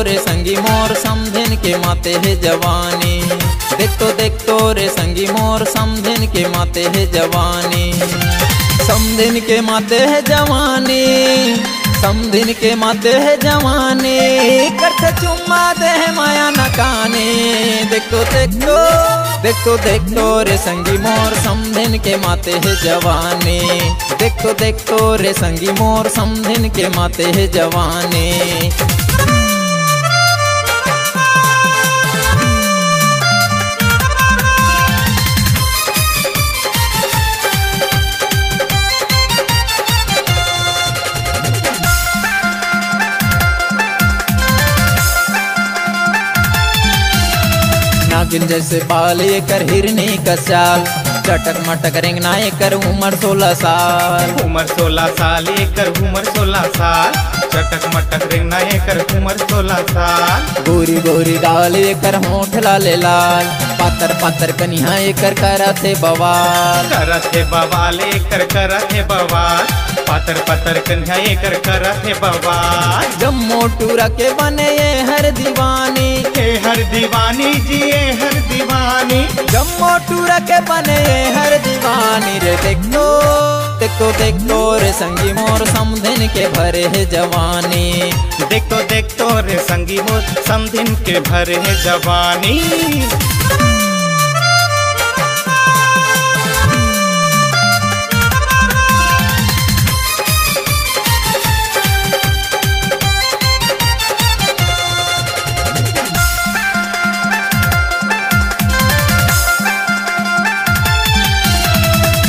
रे संगी मोर समधिन के माते है जवानी। देख तो रे संगी मोर समधिन के माते है जवानी। समधिन के माते है जवानी, समधिन के माते है जवानी। करते चुम्मा दे है माया नकाने। देख तो रे संगी मोर समधिन के माते है जवानी। देख तो रे संगी मोर समधिन के माते है जवानी। नागिन जैसे बाल ये कर हिरनी का चाल। चटक मटक रेंगना ये कर उम्र 16 साल। उम्र 16 साल ये कर उम्र 16 साल। चटक मटक रेंगना ये कर उम्र 16 साल। गोरी गोरी डाल ये कर होंठ लाले लाल। पातर पातर कन्या ये कर करते बवाल। करते बवाल ये कर करते बवाल। पातर पातर कन्या ये कर करते बवाल। जम्मो टूरा के बने ये हर दीवानी। ये हर दीवानी जी ये हर दीवानी। जम्मो टूरा के बने ये हर दीवानी रे। देख तो रे संगी मोर समधिन के भरे है जवानी। देख तो रे संगी मोर समधिन के भरे है जवानी।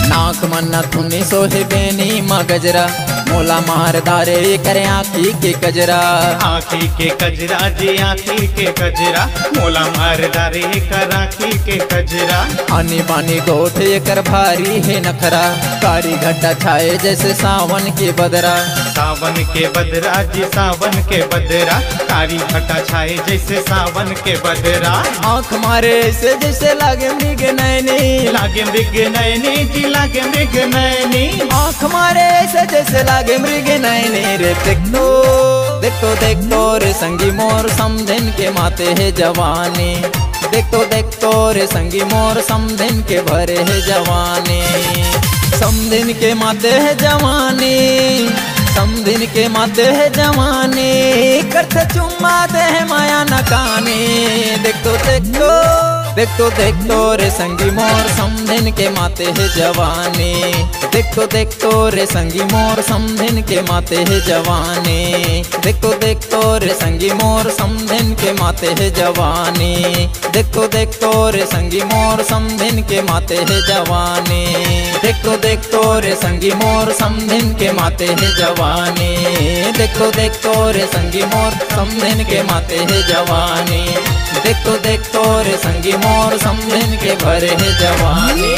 नाक मन्ना धुनी सोहे बेनी मगजरा। मोला मार दारे करे आँखी के कजरा। आँखी के कजरा जी आँखी के कजरा। मोला मार दारे कर आँखी के कजरा। आनी बानी गोठ ये कर भारी है नखरा। कारी घटा छाए जैसे सावन के बदरा। सावन के बदरा जी सावन के बदरा। कारी घटा छाए जैसे सावन के बदरा। आँख मारे ऐसे जैसे लागे मृग नैनी। लागे मृग नैनी जी लागे मृग नैनी। आँख मारे ऐसे जैसे लागे मृग नैनी रे। देख तो रे संगी मोर समधिन के माते है जवानी। देख तो रे संगी मोर समधिन के भरे है जवानी। समधिन के माते है जवानी, समधिन के माते है जवानी। करते चुम्मा दे है माया नकानी। देख तो रे संगी मोर समधिन के माते है जवानी। देख तो रे संगी मोर समधिन के माते है जवानी। देख तो रे संगी मोर समधिन के माते है जवानी। देख तो रे संगी मोर समधिन के माते है जवानी। देख तो रे संगी मोर समधिन के माते है जवानी। देख तो रे संगी मोर समधिन के माते है जवानी। देख तो रे संगी मोर समधिन के भरे है जवानी।